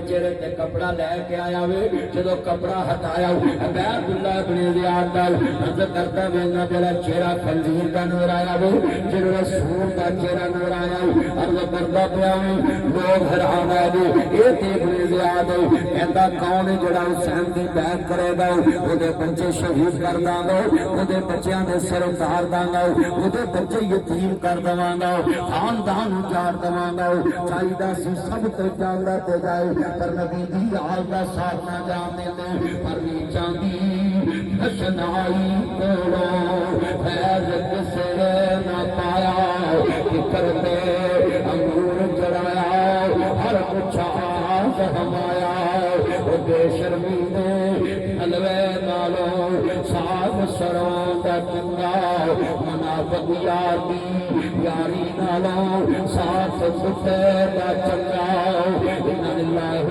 چہرے تے کپڑا لے کے آیا وے جدو کپڑا ہٹایا عبید اللہ بن زیاد دا حضرت کرتا وینا جڑا چہرہ خنزیر دا نظر آیا وے جڑا رسول دا چہرہ نظر آیا عرض کردا پیا لوگ حیران ہے اے تے بن زیاد کہندا کون ہے جڑا حسین دی بیعت کرے گا او دے بچے شہید کر داں گا او دے بچیاں دے سر اتار داں گا او دے بچے یتیم کر دواں گا خاندان اجاڑ دواں گا چاہیدا سی سب تے جاندا تے جائے پر نبی دی حال دا ساتھ نہ جانے دے پر بھی چاندی نشنائی کوڑو فیض کسے نہ پایا فکر تے انگور چڑھایا ہر کچھ آج ہمایا وہ بے شرمی دے حلوے نالو ساگ سروں دا چنگا منافق یار دی یاری نالو ساتھ ستے دا چنگا